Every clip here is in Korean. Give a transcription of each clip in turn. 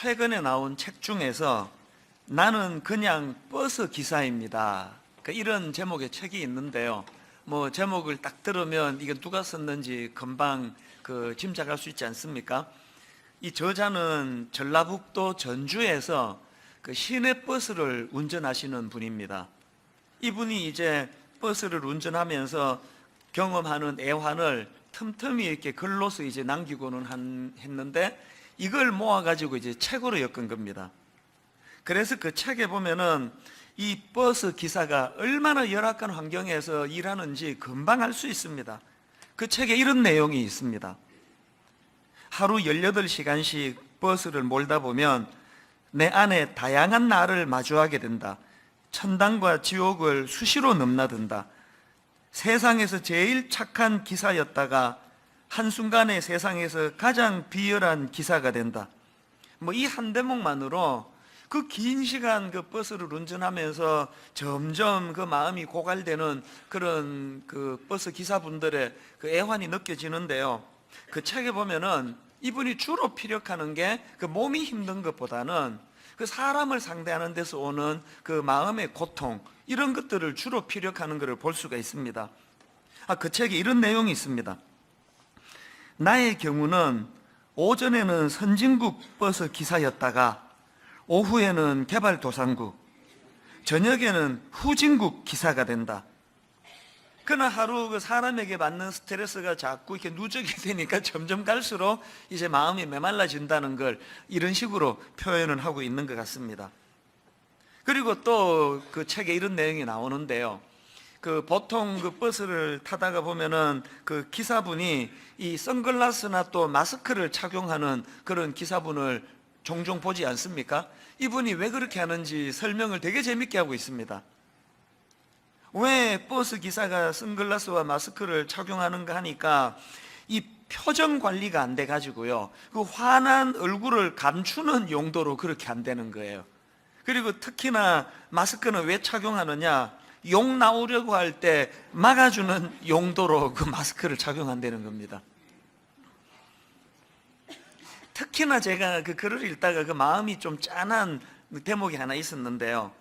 최근에 나온 책 중에서 나는 그냥 버스 기사입니다, 이런 제목의 책이 있는데요. 제목을 딱 들으면 이게 누가 썼는지 금방 짐작할 수 있지 않습니까? 이 저자는 전라북도 전주에서 시내버스를 운전하시는 분입니다. 이분이 이제 버스를 운전하면서 경험하는 애환을 틈틈이 이렇게 글로서 이제 남기고는 했는데, 이걸 모아가지고 이제 책으로 엮은 겁니다. 그래서 그 책에 보면은 이 버스 기사가 얼마나 열악한 환경에서 일하는지 금방 알 수 있습니다. 그 책에 이런 내용이 있습니다. 하루 18시간씩 버스를 몰다 보면 내 안에 다양한 나를 마주하게 된다. 천당과 지옥을 수시로 넘나든다. 세상에서 제일 착한 기사였다가 한순간에 세상에서 가장 비열한 기사가 된다. 이 한 대목만으로 그 긴 시간 그 버스를 운전하면서 점점 그 마음이 고갈되는 그런 그 버스 기사분들의 그 애환이 느껴지는데요. 그 책에 보면은 이분이 주로 피력하는 게 그 몸이 힘든 것보다는 그 사람을 상대하는 데서 오는 그 마음의 고통, 이런 것들을 주로 피력하는 것을 볼 수가 있습니다. 그 책에 이런 내용이 있습니다. 나의 경우는 오전에는 선진국 버스 기사였다가 오후에는 개발도상국, 저녁에는 후진국 기사가 된다. 그러나 하루 그 사람에게 받는 스트레스가 자꾸 이렇게 누적이 되니까 점점 갈수록 이제 마음이 메말라진다는 걸 이런 식으로 표현을 하고 있는 것 같습니다. 그리고 또 그 책에 이런 내용이 나오는데요. 보통 그 버스를 타다가 보면은 그 기사분이 이 선글라스나 또 마스크를 착용하는 그런 기사분을 종종 보지 않습니까? 이분이 왜 그렇게 하는지 설명을 되게 재밌게 하고 있습니다. 왜 버스 기사가 선글라스와 마스크를 착용하는가 하니까 이 표정 관리가 안 돼 가지고요, 그 환한 얼굴을 감추는 용도로 그렇게 한다는 거예요. 그리고 특히나 마스크는 왜 착용하느냐, 욕 나오려고 할 때 막아주는 용도로 그 마스크를 착용한다는 겁니다. 특히나 제가 그 글을 읽다가 그 마음이 좀 짠한 대목이 하나 있었는데요.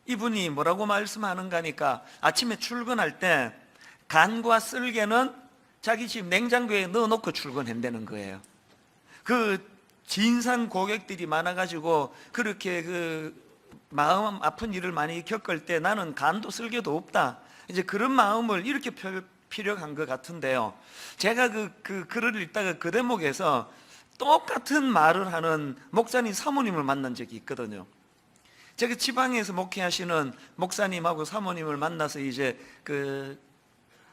이분이 뭐라고 말씀하는가 하니까 아침에 출근할 때 간과 쓸개는 자기 집 냉장고에 넣어놓고 출근한다는 거예요. 그 진상 고객들이 많아가지고 그렇게 그 마음 아픈 일을 많이 겪을 때 나는 간도 쓸개도 없다, 이제 그런 마음을 이렇게 피력한 것 같은데요. 제가 그 글을 읽다가 그 대목에서 똑같은 말을 하는 목사님 사모님을 만난 적이 있거든요. 제가 지방에서 목회하시는 목사님하고 사모님을 만나서 이제 그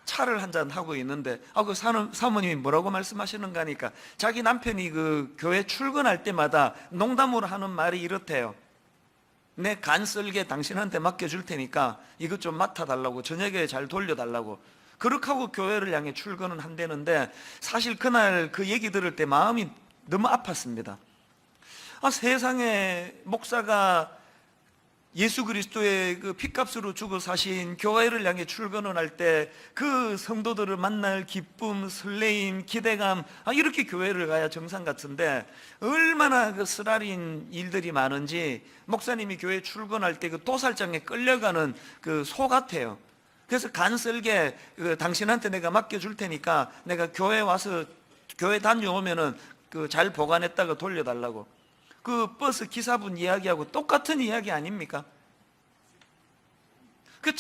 차를 한잔 하고 있는데, 그 사모님이 뭐라고 말씀하시는가 하니까 자기 남편이 그 교회 출근할 때마다 농담으로 하는 말이 이렇대요. 내 간 쓸개 당신한테 맡겨줄 테니까 이것 좀 맡아달라고, 저녁에 잘 돌려달라고. 그렇게 하고 교회를 향해 출근을 한다는데, 사실 그날 그 얘기 들을 때 마음이 너무 아팠습니다. 세상에 목사가 예수 그리스도의 그 핏값으로 죽어 사신 교회를 향해 출근을 할 때 그 성도들을 만날 기쁨, 설레임, 기대감, 이렇게 교회를 가야 정상 같은데 얼마나 그 쓰라린 일들이 많은지 목사님이 교회 출근할 때 그 도살장에 끌려가는 그 소 같아요. 그래서 간쓸게 당신한테 내가 맡겨줄 테니까 내가 교회 와서 교회 다녀오면은 잘 보관했다가 돌려달라고. 그 버스 기사분 이야기하고 똑같은 이야기 아닙니까? 그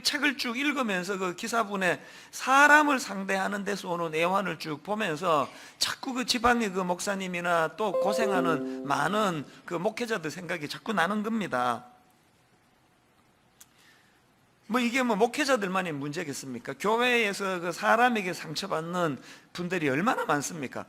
책을 쭉 읽으면서 그 기사분의 사람을 상대하는 데서 오는 애환을 쭉 보면서 자꾸 그 지방의 그 목사님이나 또 고생하는 많은 그 목회자들 생각이 자꾸 나는 겁니다. 이게 목회자들만의 문제겠습니까? 교회에서 그 사람에게 상처받는 분들이 얼마나 많습니까?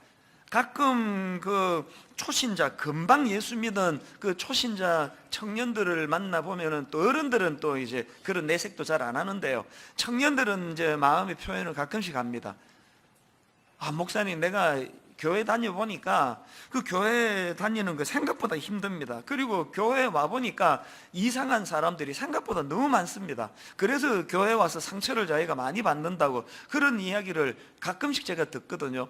가끔 그 초신자, 금방 예수 믿은 그 초신자 청년들을 만나보면은 또 어른들은 또 이제 그런 내색도 잘 안 하는데요. 청년들은 이제 마음의 표현을 가끔씩 합니다. 목사님, 내가 교회 다녀보니까 그 교회 다니는 거 생각보다 힘듭니다. 그리고 교회 와보니까 이상한 사람들이 생각보다 너무 많습니다. 그래서 교회 와서 상처를 자기가 많이 받는다고 그런 이야기를 가끔씩 제가 듣거든요.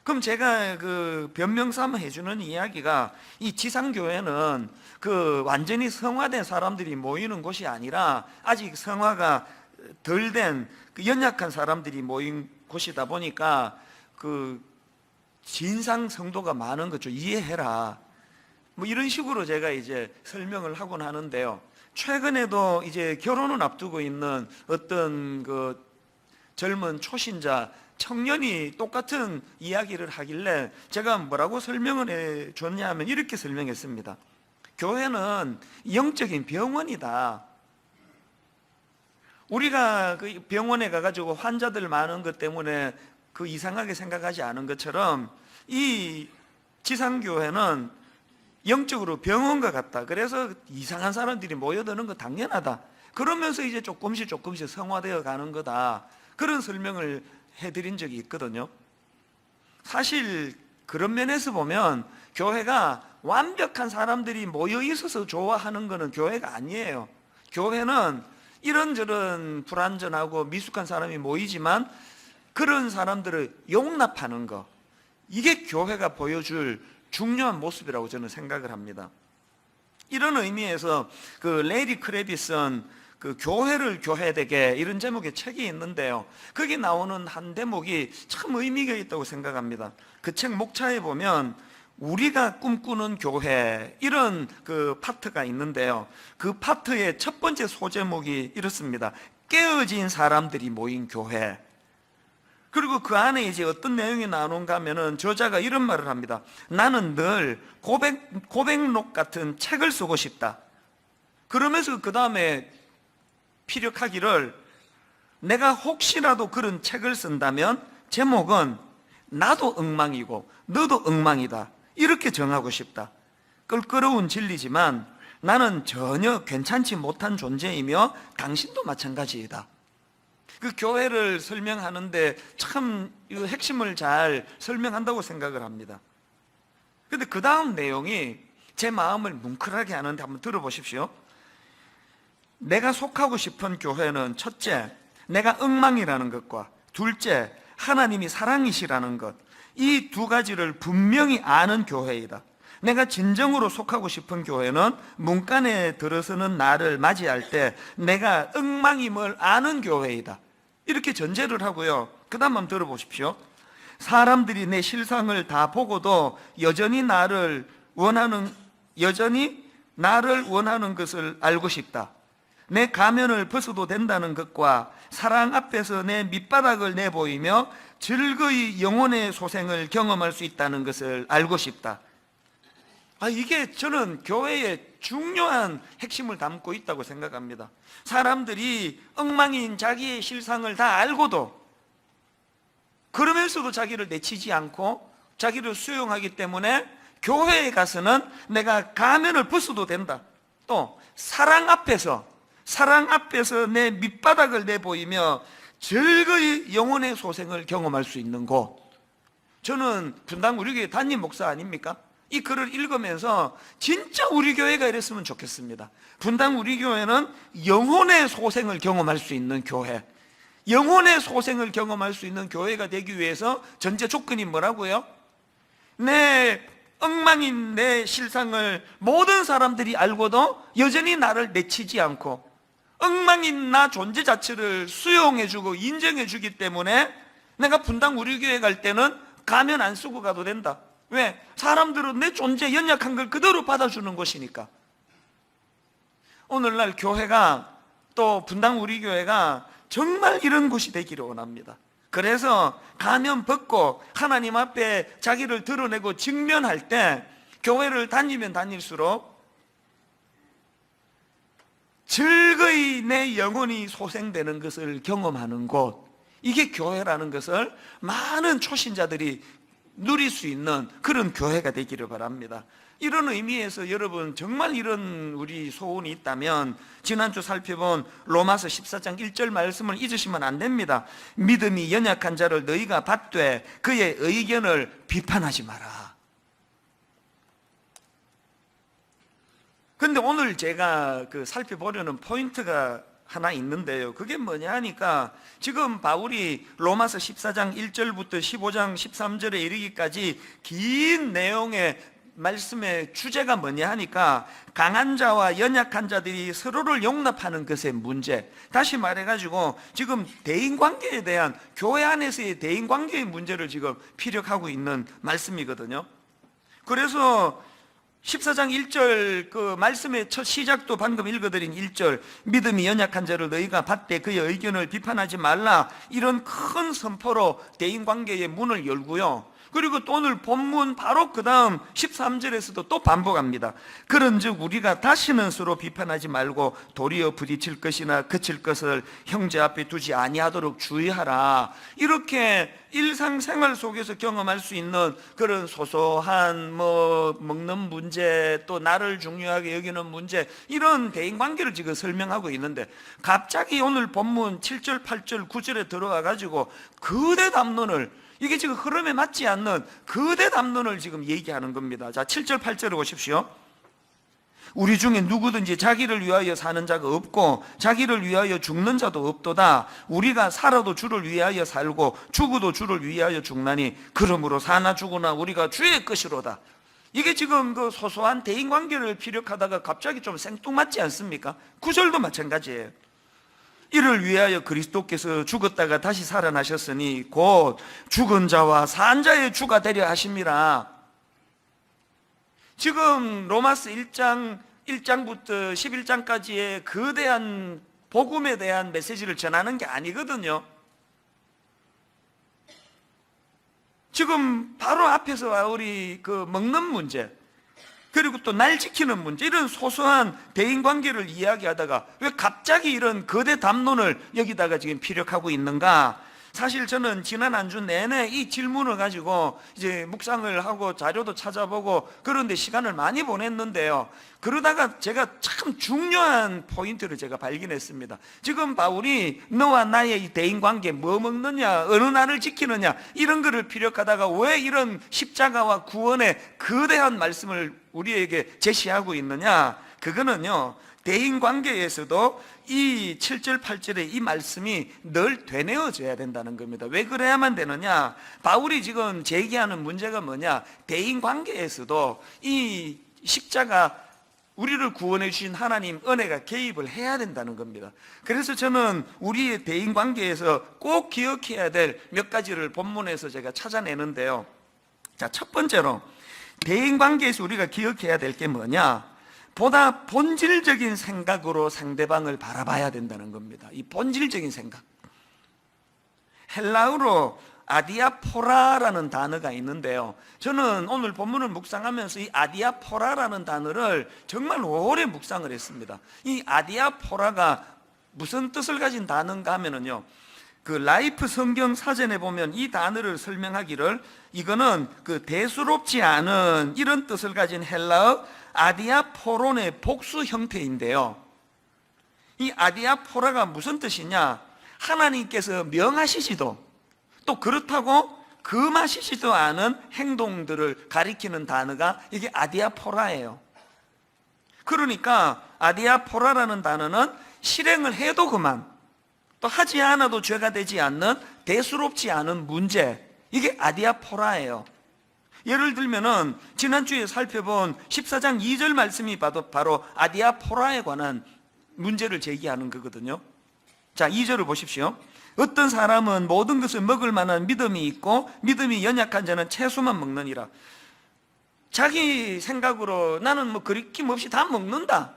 그럼 제가 그 변명 삼아 해주는 이야기가, 이 지상교회는 그 완전히 성화된 사람들이 모이는 곳이 아니라 아직 성화가 덜 된 그 연약한 사람들이 모인 곳이다 보니까 그 진상 성도가 많은 거죠. 이해해라. 뭐 이런 식으로 제가 이제 설명을 하곤 하는데요. 최근에도 이제 결혼을 앞두고 있는 어떤 그 젊은 초신자 청년이 똑같은 이야기를 하길래 제가 뭐라고 설명을 해 줬냐면 이렇게 설명했습니다. 교회는 영적인 병원이다. 우리가 그 병원에 가가지고 환자들 많은 것 때문에 그 이상하게 생각하지 않은 것처럼 이 지상교회는 영적으로 병원과 같다. 그래서 이상한 사람들이 모여드는 거 당연하다. 그러면서 이제 조금씩 성화되어 가는 거다. 그런 설명을 해드린 적이 있거든요. 사실 그런 면에서 보면 교회가 완벽한 사람들이 모여 있어서 좋아하는 것은 교회가 아니에요. 교회는 이런저런 불완전하고 미숙한 사람이 모이지만 그런 사람들을 용납하는 것, 이게 교회가 보여줄 중요한 모습이라고 저는 생각을 합니다. 이런 의미에서 그 레리 크레비슨 그 교회를 교회되게, 이런 제목의 책이 있는데요, 거기 나오는 한 대목이 참 의미가 있다고 생각합니다. 그 책 목차에 보면 우리가 꿈꾸는 교회, 이런 그 파트가 있는데요, 그 파트의 첫 번째 소제목이 이렇습니다. 깨어진 사람들이 모인 교회. 그리고 그 안에 이제 어떤 내용이 나오는가 하면은 저자가 이런 말을 합니다. 나는 늘 고백록 같은 책을 쓰고 싶다. 그러면서 그 다음에 피력하기를, 내가 혹시라도 그런 책을 쓴다면 제목은 나도 엉망이고 너도 엉망이다, 이렇게 정하고 싶다. 껄끄러운 진리지만 나는 전혀 괜찮지 못한 존재이며 당신도 마찬가지이다. 그 교회를 설명하는데 참 핵심을 잘 설명한다고 생각을 합니다. 그런데 그 다음 내용이 제 마음을 뭉클하게 하는데 한번 들어보십시오. 내가 속하고 싶은 교회는 첫째, 내가 엉망이라는 것과 둘째, 하나님이 사랑이시라는 것, 이 두 가지를 분명히 아는 교회이다. 내가 진정으로 속하고 싶은 교회는 문간에 들어서는 나를 맞이할 때 내가 엉망임을 아는 교회이다. 이렇게 전제를 하고요, 그 다음 한번 들어보십시오. 사람들이 내 실상을 다 보고도 여전히 나를 원하는 것을 알고 싶다. 내 가면을 벗어도 된다는 것과 사랑 앞에서 내 밑바닥을 내보이며 즐거이 영혼의 소생을 경험할 수 있다는 것을 알고 싶다. 이게 저는 교회의 중요한 핵심을 담고 있다고 생각합니다. 사람들이 엉망인 자기의 실상을 다 알고도, 그러면서도 자기를 내치지 않고 자기를 수용하기 때문에 교회에 가서는 내가 가면을 벗어도 된다. 또 사랑 앞에서 내 밑바닥을 내보이며 즐거이 영혼의 소생을 경험할 수 있는 곳. 저는 분당 우리 교회 담임 목사 아닙니까? 이 글을 읽으면서 진짜 우리 교회가 이랬으면 좋겠습니다. 분당 우리 교회는 영혼의 소생을 경험할 수 있는 교회, 영혼의 소생을 경험할 수 있는 교회가 되기 위해서 전제 조건이 뭐라고요? 내 엉망인 내 실상을 모든 사람들이 알고도 여전히 나를 내치지 않고 엉망인 나 존재 자체를 수용해주고 인정해주기 때문에 내가 분당 우리 교회 갈 때는 가면 안 쓰고 가도 된다. 왜? 사람들은 내 존재 연약한 걸 그대로 받아주는 것이니까. 오늘날 교회가, 또 분당 우리 교회가 정말 이런 곳이 되기를 원합니다. 그래서 가면 벗고 하나님 앞에 자기를 드러내고 직면할 때 교회를 다니면 다닐수록 즐거이 내 영혼이 소생되는 것을 경험하는 곳, 이게 교회라는 것을 많은 초신자들이 누릴 수 있는 그런 교회가 되기를 바랍니다. 이런 의미에서 여러분 정말 이런 우리 소원이 있다면 지난주 살펴본 로마서 14장 1절 말씀을 잊으시면 안 됩니다. 믿음이 연약한 자를 너희가 받되 그의 의견을 비판하지 마라. 근데 오늘 제가 살펴보려는 포인트가 하나 있는데요. 그게 뭐냐 하니까 지금 바울이 로마서 14장 1절부터 15장 13절에 이르기까지 긴 내용의 말씀의 주제가 뭐냐 하니까 강한 자와 연약한 자들이 서로를 용납하는 것의 문제, 다시 말해가지고 지금 대인관계에 대한, 교회 안에서의 대인관계의 문제를 지금 피력하고 있는 말씀이거든요. 그래서 14장 1절 그 말씀의 첫 시작도 방금 읽어드린 1절, 믿음이 연약한 자를 너희가 받되 그의 의견을 비판하지 말라, 이런 큰 선포로 대인관계의 문을 열고요. 그리고 또 오늘 본문 바로 그 다음 13절에서도 또 반복합니다. 그런즉 우리가 다시는 서로 비판하지 말고 도리어 부딪힐 것이나 그칠 것을 형제 앞에 두지 아니하도록 주의하라. 이렇게 일상생활 속에서 경험할 수 있는 그런 소소한 먹는 문제, 또 나를 중요하게 여기는 문제, 이런 대인관계를 지금 설명하고 있는데 갑자기 오늘 본문 7절, 8절, 9절에 들어와 가지고 거대 담론을, 이게 지금 흐름에 맞지 않는 거대 담론을 지금 얘기하는 겁니다. 자, 7절 8절을 보십시오. 우리 중에 누구든지 자기를 위하여 사는 자가 없고 자기를 위하여 죽는 자도 없도다. 우리가 살아도 주를 위하여 살고 죽어도 주를 위하여 죽나니 그러므로 사나 죽으나 우리가 주의 것이로다. 이게 지금 그 소소한 대인관계를 피력하다가 갑자기 좀 생뚱맞지 않습니까? 9절도 마찬가지예요. 이를 위하여 그리스도께서 죽었다가 다시 살아나셨으니 곧 죽은 자와 산 자의 주가 되려 하심이라. 지금 로마서 1장부터 11장까지의 거대한 복음에 대한 메시지를 전하는 게 아니거든요. 지금 바로 앞에서 바울이 그 먹는 문제, 그리고 또 날 지키는 문제, 이런 소소한 대인관계를 이야기하다가 왜 갑자기 이런 거대 담론을 여기다가 지금 피력하고 있는가? 사실 저는 지난 한 주 내내 이 질문을 가지고 이제 묵상을 하고 자료도 찾아보고 그런데 시간을 많이 보냈는데요. 그러다가 제가 참 중요한 포인트를 제가 발견했습니다. 지금 바울이 너와 나의 이 대인관계, 뭐 먹느냐, 어느 날을 지키느냐, 이런 거를 피력하다가 왜 이런 십자가와 구원의 거대한 말씀을 우리에게 제시하고 있느냐? 그거는요, 대인관계에서도 이 7절 8절의 이 말씀이 늘 되뇌어져야 된다는 겁니다. 왜 그래야만 되느냐? 바울이 지금 제기하는 문제가 뭐냐? 대인관계에서도 이 십자가, 우리를 구원해 주신 하나님 은혜가 개입을 해야 된다는 겁니다. 그래서 저는 우리의 대인관계에서 꼭 기억해야 될 몇 가지를 본문에서 제가 찾아내는데요. 자, 첫 번째로 대인관계에서 우리가 기억해야 될 게 뭐냐? 보다 본질적인 생각으로 상대방을 바라봐야 된다는 겁니다. 이 본질적인 생각, 헬라어로 아디아포라라는 단어가 있는데요, 저는 오늘 본문을 묵상하면서 이 아디아포라라는 단어를 정말 오래 묵상을 했습니다. 이 아디아포라가 무슨 뜻을 가진 단어인가 하면은요, 그 라이프 성경 사전에 보면 이 단어를 설명하기를, 이거는 그 대수롭지 않은, 이런 뜻을 가진 헬라어 아디아포론의 복수 형태인데요, 이 아디아포라가 무슨 뜻이냐? 하나님께서 명하시지도 또 그렇다고 금하시지도 않은 행동들을 가리키는 단어가 이게 아디아포라예요. 그러니까 아디아포라라는 단어는 실행을 해도 그만, 또 하지 않아도 죄가 되지 않는 대수롭지 않은 문제, 이게 아디아포라예요. 예를 들면은 지난주에 살펴본 14장 2절 말씀이 바로 아디아포라에 관한 문제를 제기하는 거거든요. 자, 2절을 보십시오. 어떤 사람은 모든 것을 먹을 만한 믿음이 있고 믿음이 연약한 자는 채소만 먹느니라. 자기 생각으로 나는 뭐 거리낌 없이 다 먹는다,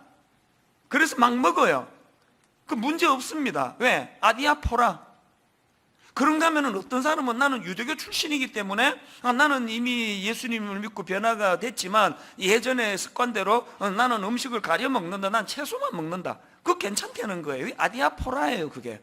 그래서 막 먹어요. 그 문제 없습니다. 왜? 아디아포라. 그런가 하면 어떤 사람은 나는 유대교 출신이기 때문에 나는 이미 예수님을 믿고 변화가 됐지만 예전의 습관대로 나는 음식을 가려 먹는다, 난 채소만 먹는다. 그거 괜찮다는 거예요. 아디아포라예요. 그게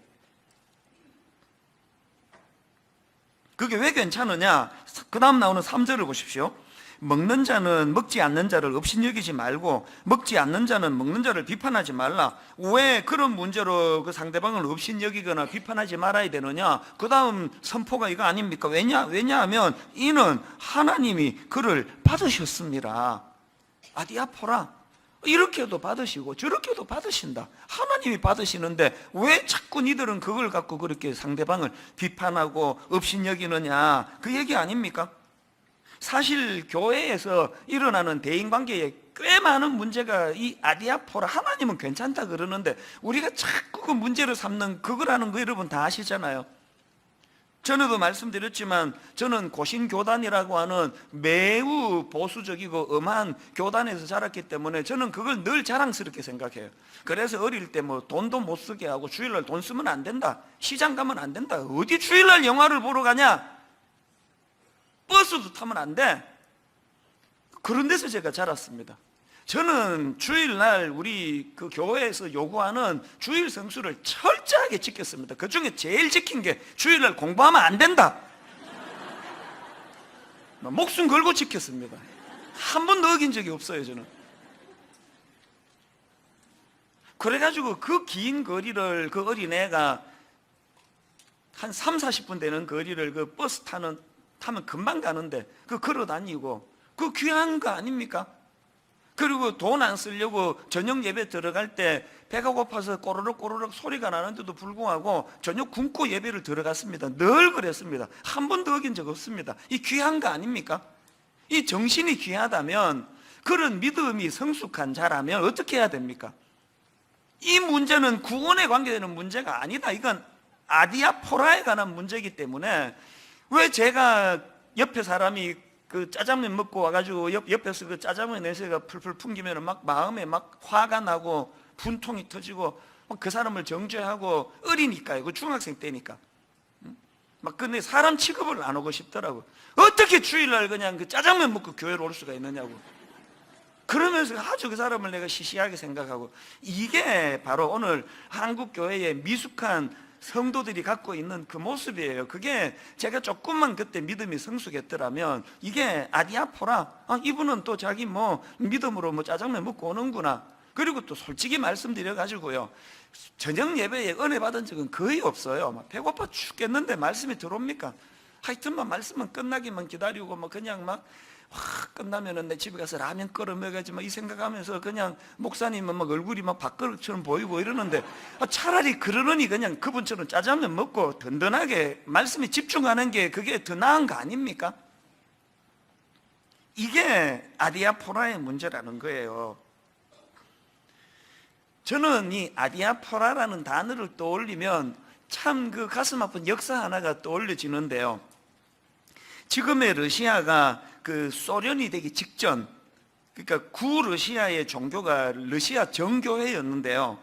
왜 괜찮으냐? 그 다음 나오는 3절을 보십시오. 먹는 자는 먹지 않는 자를 업신여기지 말고 먹지 않는 자는 먹는 자를 비판하지 말라. 왜 그런 문제로 그 상대방을 업신여기거나 비판하지 말아야 되느냐? 그 다음 선포가 이거 아닙니까? 왜냐하면 이는 하나님이 그를 받으셨습니다. 아디아포라. 이렇게도 받으시고 저렇게도 받으신다. 하나님이 받으시는데 왜 자꾸 니들은 그걸 갖고 그렇게 상대방을 비판하고 업신여기느냐, 그 얘기 아닙니까? 사실 교회에서 일어나는 대인관계에 꽤 많은 문제가 이 아디아포라, 하나님은 괜찮다 그러는데 우리가 자꾸 그 문제를 삼는 그거라는 거 여러분 다 아시잖아요. 전에도 말씀드렸지만 저는 고신교단이라고 하는 매우 보수적이고 엄한 교단에서 자랐기 때문에 저는 그걸 늘 자랑스럽게 생각해요. 그래서 어릴 때 뭐 돈도 못 쓰게 하고 주일날 돈 쓰면 안 된다, 시장 가면 안 된다, 어디 주일날 영화를 보러 가냐, 버스도 타면 안 돼, 그런 데서 제가 자랐습니다. 저는 주일날 우리 그 교회에서 요구하는 주일 성수를 철저하게 지켰습니다. 그 중에 제일 지킨 게 주일날 공부하면 안 된다. 목숨 걸고 지켰습니다. 한 번도 어긴 적이 없어요, 저는. 그래가지고 그 긴 거리를 그 어린애가 한 3, 40분 되는 거리를 그 버스 타면 금방 가는데 그 걸어 다니고, 그 귀한 거 아닙니까? 그리고 돈 안 쓰려고 저녁 예배 들어갈 때 배가 고파서 꼬르륵 꼬르륵 소리가 나는데도 불구하고 저녁 굶고 예배를 들어갔습니다. 늘 그랬습니다. 한 번도 어긴 적 없습니다. 이 귀한 거 아닙니까? 이 정신이 귀하다면, 그런 믿음이 성숙한 자라면 어떻게 해야 됩니까? 이 문제는 구원에 관계되는 문제가 아니다. 이건 아디아포라에 관한 문제이기 때문에, 왜 제가 옆에 사람이 그 짜장면 먹고 와가지고 옆에서 그 짜장면 냄새가 풀풀 풍기면 막 마음에 막 화가 나고 분통이 터지고 그 사람을 정죄하고, 어리니까요. 그 중학생 때니까. 막 근데 사람 취급을 안 하고 싶더라고. 어떻게 주일날 그냥 그 짜장면 먹고 교회로 올 수가 있느냐고. 그러면서 아주 그 사람을 내가 시시하게 생각하고, 이게 바로 오늘 한국 교회의 미숙한 성도들이 갖고 있는 그 모습이에요. 그게 제가 조금만 그때 믿음이 성숙했더라면, 이게 아디아포라, 이분은 또 자기 뭐 믿음으로 뭐 짜장면 먹고 오는구나. 그리고 또 솔직히 말씀드려가지고요, 저녁 예배에 은혜 받은 적은 거의 없어요. 막 배고파 죽겠는데 말씀이 들어옵니까? 하여튼만 말씀은 끝나기만 기다리고 뭐 그냥 막 끝나면은 내 집에 가서 라면 끓여 먹어야지 막 이 생각하면서, 그냥 목사님은 막 얼굴이 막 밥그릇처럼 보이고 이러는데, 차라리 그러느니 그냥 그분처럼 짜장면 먹고 든든하게 말씀에 집중하는 게 그게 더 나은 거 아닙니까? 이게 아디아포라의 문제라는 거예요. 저는 이 아디아포라라는 단어를 떠올리면 참 그 가슴 아픈 역사 하나가 떠올려지는데요. 지금의 러시아가 그 소련이 되기 직전, 그러니까 구러시아의 종교가 러시아 정교회였는데요.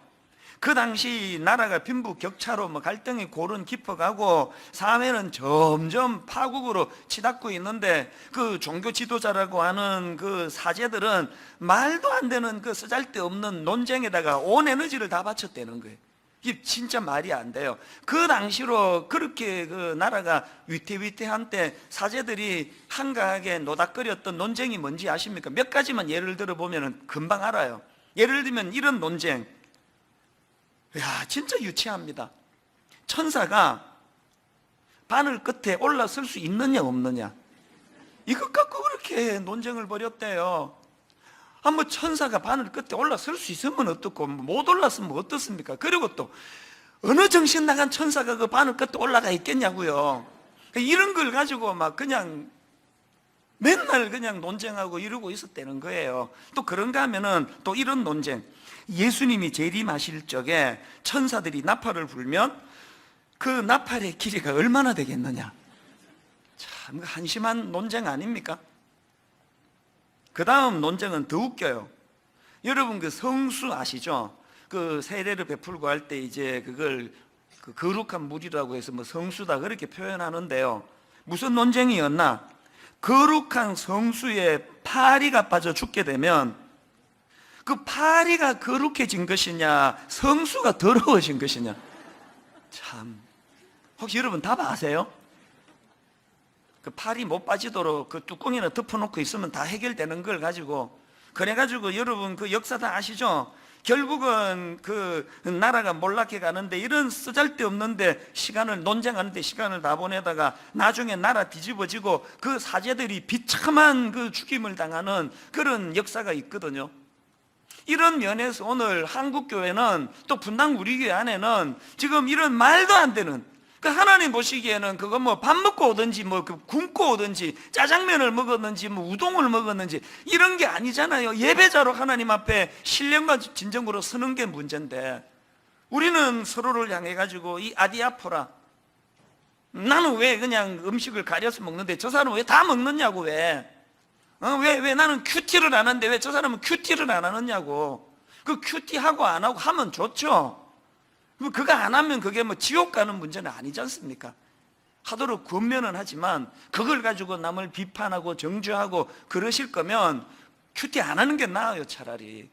그 당시 나라가 빈부격차로 뭐 갈등이 고른 깊어가고 사회는 점점 파국으로 치닫고 있는데, 그 종교 지도자라고 하는 그 사제들은 말도 안 되는 그 쓰잘데없는 논쟁에다가 온 에너지를 다 바쳤다는 거예요. 이게 진짜 말이 안 돼요. 그 당시로 그렇게 그 나라가 위태위태한 때 사제들이 한가하게 노닥거렸던 논쟁이 뭔지 아십니까? 몇 가지만 예를 들어보면 금방 알아요. 예를 들면 이런 논쟁, 야 진짜 유치합니다. 천사가 바늘 끝에 올라설 수 있느냐 없느냐, 이것 갖고 그렇게 논쟁을 벌였대요. 뭐 천사가 바늘 끝에 올라설 수 있으면 어떻고 못 올랐으면 어떻습니까? 그리고 또 어느 정신 나간 천사가 그 바늘 끝에 올라가 있겠냐고요. 이런 걸 가지고 막 그냥 맨날 그냥 논쟁하고 이러고 있었다는 거예요. 또 그런가 하면은 또 이런 논쟁, 예수님이 재림하실 적에 천사들이 나팔을 불면 그 나팔의 길이가 얼마나 되겠느냐. 참 한심한 논쟁 아닙니까? 그 다음 논쟁은 더 웃겨요. 여러분 그 성수 아시죠? 그 세례를 베풀고 할 때 이제 그걸 그 거룩한 물이라고 해서 뭐 성수다 그렇게 표현하는데요. 무슨 논쟁이었나? 거룩한 성수에 파리가 빠져 죽게 되면 그 파리가 거룩해진 것이냐, 성수가 더러워진 것이냐. 참, 혹시 여러분 답 아세요? 그 팔이 못 빠지도록 그 뚜껑이나 덮어놓고 있으면 다 해결되는 걸 가지고, 그래가지고 여러분 그 역사 다 아시죠? 결국은 그 나라가 몰락해 가는데, 이런 쓰잘데없는데 시간을 논쟁하는데 시간을 다 보내다가 나중에 나라 뒤집어지고 그 사제들이 비참한 그 죽임을 당하는 그런 역사가 있거든요. 이런 면에서 오늘 한국교회는 또 분당 우리 교회 안에는 지금 이런 말도 안 되는, 그 하나님 보시기에는 그거 뭐 밥 먹고 오든지 뭐 굶고 오든지 짜장면을 먹었는지 뭐 우동을 먹었는지 이런 게 아니잖아요. 예배자로 하나님 앞에 신령과 진정으로 서는 게 문제인데, 우리는 서로를 향해 가지고 이 아디아포라, 나는 왜 그냥 음식을 가려서 먹는데 저 사람은 왜 다 먹느냐고, 왜 나는 큐티를 안 하는데 왜 저 사람은 큐티를 안 하느냐고. 그 큐티하고 안 하고 하면 좋죠. 그거 안 하면 그게 뭐 지옥 가는 문제는 아니지 않습니까? 하도록 권면은 하지만 그걸 가지고 남을 비판하고 정죄하고 그러실 거면 큐티 안 하는 게 나아요, 차라리.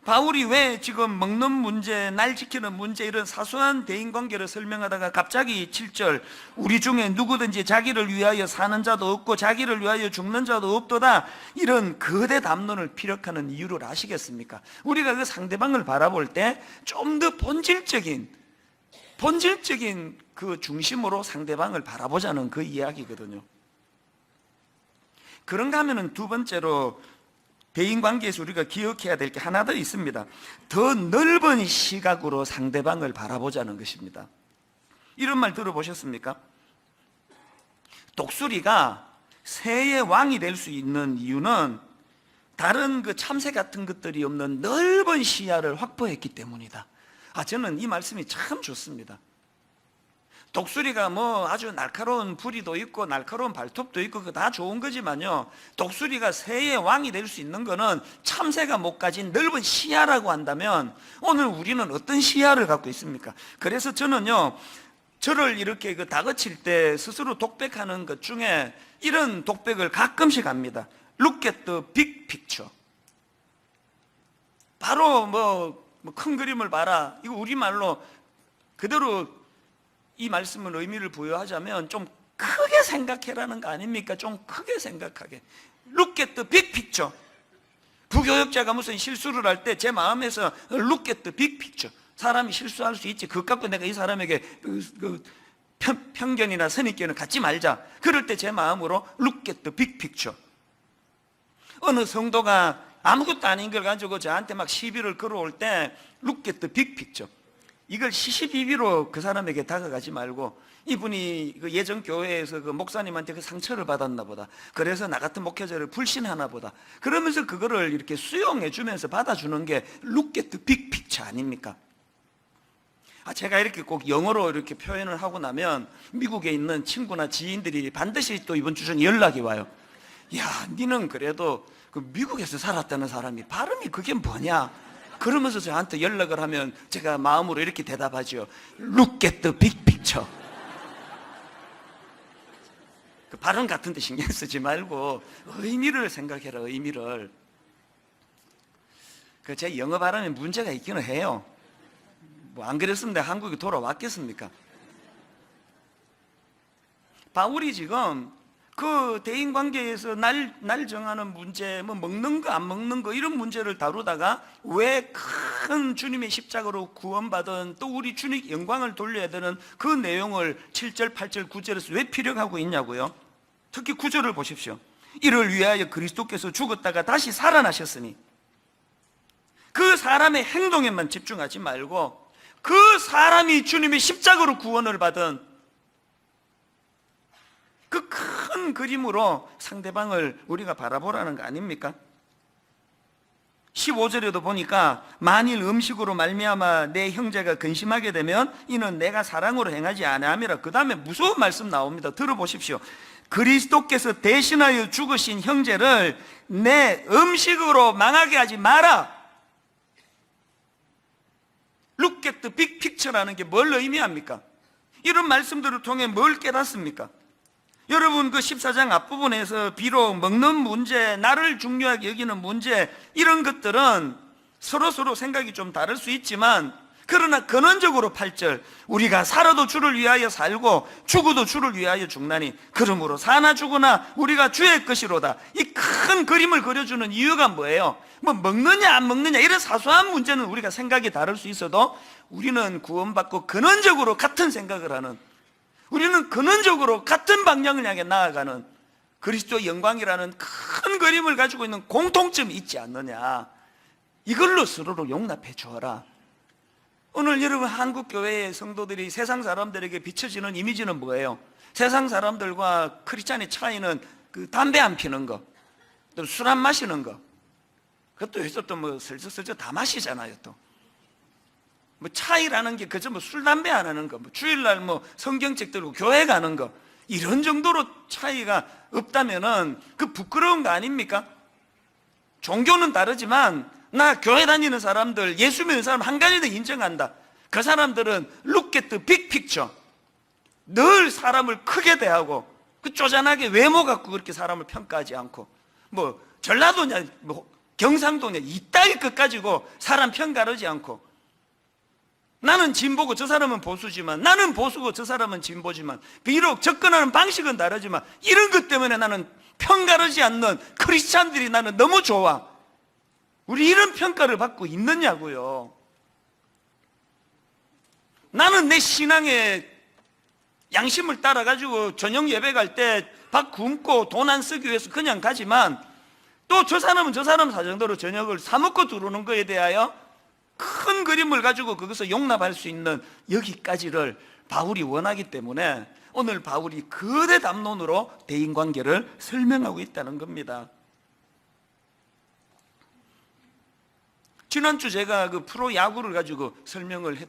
바울이 왜 지금 먹는 문제, 날 지키는 문제, 이런 사소한 대인관계를 설명하다가 갑자기 7절, 우리 중에 누구든지 자기를 위하여 사는 자도 없고 자기를 위하여 죽는 자도 없도다, 이런 거대 담론을 피력하는 이유를 아시겠습니까? 우리가 그 상대방을 바라볼 때 좀 더 본질적인 그 중심으로 상대방을 바라보자는 그 이야기거든요. 그런가 하면은 두 번째로 대인관계에서 우리가 기억해야 될 게 하나 더 있습니다. 더 넓은 시각으로 상대방을 바라보자는 것입니다. 이런 말 들어보셨습니까? 독수리가 새의 왕이 될 수 있는 이유는 다른 그 참새 같은 것들이 없는 넓은 시야를 확보했기 때문이다. 저는 이 말씀이 참 좋습니다. 독수리가 뭐 아주 날카로운 부리도 있고 날카로운 발톱도 있고 그거 다 좋은 거지만요, 독수리가 새의 왕이 될 수 있는 거는 참새가 못 가진 넓은 시야라고 한다면 오늘 우리는 어떤 시야를 갖고 있습니까? 그래서 저는요, 저를 이렇게 그 다그칠 때 스스로 독백하는 것 중에 이런 독백을 가끔씩 합니다. Look at the big picture. 바로 뭐 큰 그림을 봐라. 이거 우리말로 그대로 이 말씀은 의미를 부여하자면 좀 크게 생각해라는 거 아닙니까? 좀 크게 생각하게. Look at the big picture. 부교역자가 무슨 실수를 할 때 제 마음에서 Look at the big picture. 사람이 실수할 수 있지. 그것 갖고 내가 이 사람에게 편견이나 선입견을 갖지 말자. 그럴 때 제 마음으로 Look at the big picture. 어느 성도가 아무것도 아닌 걸 가지고 저한테 막 시비를 걸어올 때 Look at the big picture. 이걸 시시비비로 그 사람에게 다가가지 말고, 이분이 그 예전 교회에서 그 목사님한테 그 상처를 받았나 보다, 그래서 나 같은 목회자를 불신하나 보다, 그러면서 그거를 이렇게 수용해 주면서 받아주는 게 Look at the big picture 아닙니까? 제가 이렇게 꼭 영어로 이렇게 표현을 하고 나면 미국에 있는 친구나 지인들이 반드시 또 이번 주 중에 연락이 와요. 야, 니는 그래도 그 미국에서 살았다는 사람이 발음이 그게 뭐냐? 그러면서 저한테 연락을 하면 제가 마음으로 이렇게 대답하죠. Look at the big picture. 그 발음 같은 데 신경 쓰지 말고 의미를 생각해라, 의미를. 제 영어 발음에 문제가 있기는 해요. 뭐 안 그랬으면 내가 한국에 돌아왔겠습니까? 바울이 지금 그 대인관계에서 날 정하는 문제, 뭐 먹는 거 안 먹는 거 이런 문제를 다루다가 왜 큰 주님의 십자가로 구원받은 또 우리 주님 영광을 돌려야 되는 그 내용을 7절, 8절, 9절에서 왜 피력하고 있냐고요? 특히 9절을 보십시오. 이를 위하여 그리스도께서 죽었다가 다시 살아나셨으니, 그 사람의 행동에만 집중하지 말고 그 사람이 주님의 십자가로 구원을 받은 그 큰 그림으로 상대방을 우리가 바라보라는 거 아닙니까? 15절에도 보니까 만일 음식으로 말미암아 내 형제가 근심하게 되면 이는 내가 사랑으로 행하지 아니함이라. 그 다음에 무서운 말씀 나옵니다. 들어보십시오. 그리스도께서 대신하여 죽으신 형제를 내 음식으로 망하게 하지 마라. Look at the big picture라는 게 뭘 의미합니까? 이런 말씀들을 통해 뭘 깨닫습니까? 여러분, 그 14장 앞부분에서 비록 먹는 문제, 나를 중요하게 여기는 문제, 이런 것들은 서로 생각이 좀 다를 수 있지만, 그러나 근원적으로 8절, 우리가 살아도 주를 위하여 살고 죽어도 주를 위하여 죽나니 그러므로 사나 죽으나 우리가 주의 것이로다. 이 큰 그림을 그려주는 이유가 뭐예요? 뭐 먹느냐 안 먹느냐 이런 사소한 문제는 우리가 생각이 다를 수 있어도 우리는 구원받고 근원적으로 같은 생각을 하는, 우리는 근원적으로 같은 방향을 향해 나아가는 그리스도의 영광이라는 큰 큰 그림을 가지고 있는 공통점이 있지 않느냐. 이걸로 서로를 용납해 주어라. 오늘 여러분 한국 교회의 성도들이 세상 사람들에게 비춰지는 이미지는 뭐예요? 세상 사람들과 크리스찬의 차이는 그 담배 안 피는 거, 또 술 안 마시는 거. 그것도 해서 또 뭐 슬쩍슬쩍 다 마시잖아요. 또 뭐 차이라는 게 그저 뭐 술 담배 안 하는 거, 뭐 주일날 뭐 성경책 들고 교회 가는 거, 이런 정도로 차이가 없다면은 그 부끄러운 거 아닙니까? 종교는 다르지만 나 교회 다니는 사람들, 예수 믿는 사람 한 가지는 인정한다. 그 사람들은 look at the big picture. 늘 사람을 크게 대하고 그 쪼잔하게 외모 갖고 그렇게 사람을 평가하지 않고, 뭐 전라도냐 뭐 경상도냐 이따위 것 가지고 사람 평가하지 않고, 나는 진보고 저 사람은 보수지만, 나는 보수고 저 사람은 진보지만, 비록 접근하는 방식은 다르지만 이런 것 때문에 나는 평가하지 않는 크리스찬들이 나는 너무 좋아. 우리 이런 평가를 받고 있느냐고요. 나는 내 신앙의 양심을 따라가지고 저녁 예배 갈 때 밥 굶고 돈 안 쓰기 위해서 그냥 가지만, 또 저 사람은 저 사람 사정대로 저녁을 사 먹고 들어오는 거에 대하여 큰 그림을 가지고 그것을 용납할 수 있는 여기까지를 바울이 원하기 때문에 오늘 바울이 거대 담론으로 대인관계를 설명하고 있다는 겁니다. 지난주 제가 그 프로야구를 가지고 설명을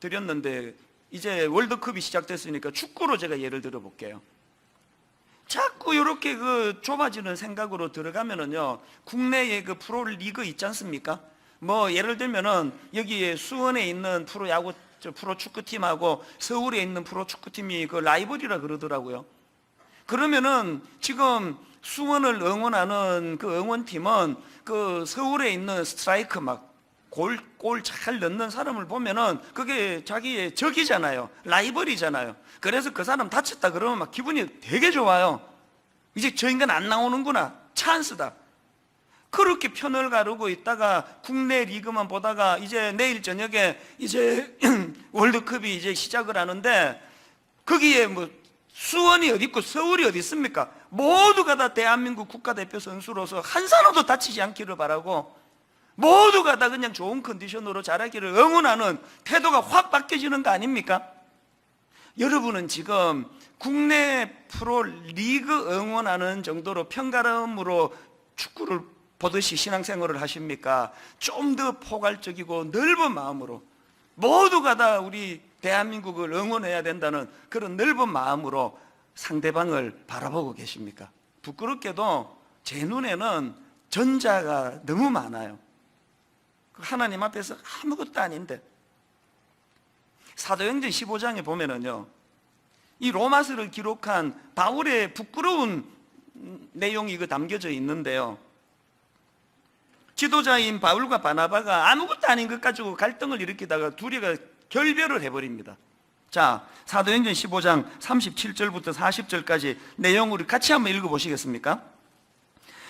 드렸는데, 이제 월드컵이 시작됐으니까 축구로 제가 예를 들어 볼게요. 자꾸 이렇게 그 좁아지는 생각으로 들어가면은요, 국내에 그 프로리그 있지 않습니까? 뭐 예를 들면은 여기에 수원에 있는 프로야구 프로축구팀하고 서울에 있는 프로축구팀이 그 라이벌이라 그러더라고요. 그러면은 지금 수원을 응원하는 그 응원팀은 그 서울에 있는 스트라이크 막 골 잘 넣는 사람을 보면은 그게 자기의 적이잖아요. 라이벌이잖아요. 그래서 그 사람 다쳤다 그러면 막 기분이 되게 좋아요. 이제 저 인간 안 나오는구나, 찬스다. 그렇게 편을 가르고 있다가 국내 리그만 보다가 이제 내일 저녁에 이제 월드컵이 이제 시작을 하는데, 거기에 뭐 수원이 어디 있고 서울이 어디 있습니까? 모두가 다 대한민국 국가대표 선수로서 한 사람도 다치지 않기를 바라고, 모두가 다 그냥 좋은 컨디션으로 자라기를 응원하는 태도가 확 바뀌어지는 거 아닙니까? 여러분은 지금 국내 프로 리그 응원하는 정도로 편가름으로 축구를 보듯이 신앙생활을 하십니까? 좀 더 포괄적이고 넓은 마음으로, 모두가 다 우리 대한민국을 응원해야 된다는 그런 넓은 마음으로 상대방을 바라보고 계십니까? 부끄럽게도 제 눈에는 전자가 너무 많아요. 하나님 앞에서 아무것도 아닌데. 사도행전 15장에 보면은요, 이 로마서를 기록한 바울의 부끄러운 내용이 담겨져 있는데요, 지도자인 바울과 바나바가 아무것도 아닌 것 가지고 갈등을 일으키다가 둘이가 결별을 해버립니다. 자, 사도행전 15장 37절부터 40절까지 내용을 같이 한번 읽어보시겠습니까?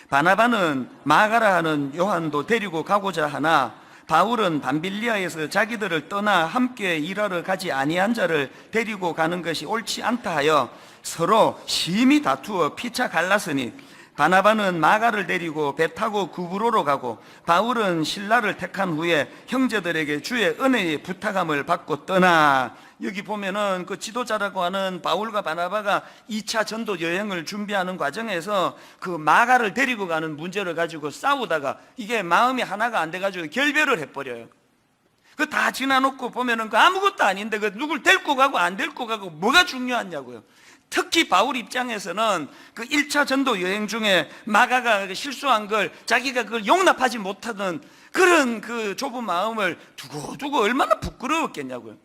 바나바는 마가라 하는 요한도 데리고 가고자 하나 바울은 밤빌리아에서 자기들을 떠나 함께 일하러 가지 아니한 자를 데리고 가는 것이 옳지 않다 하여 서로 심히 다투어 피차 갈랐으니, 바나바는 마가를 데리고 배 타고 구브로로 가고 바울은 신라를 택한 후에 형제들에게 주의 은혜의 부탁함을 받고 떠나. 여기 보면은 그 지도자라고 하는 바울과 바나바가 2차 전도 여행을 준비하는 과정에서 그 마가를 데리고 가는 문제를 가지고 싸우다가 이게 마음이 하나가 안 돼가지고 결별을 해버려요. 그 다 지나놓고 보면은 그 아무것도 아닌데 그 누굴 데리고 가고 안 데리고 가고 뭐가 중요하냐고요. 특히 바울 입장에서는 그 1차 전도 여행 중에 마가가 실수한 걸 자기가 그걸 용납하지 못하던 그런 그 좁은 마음을 두고 얼마나 부끄러웠겠냐고요.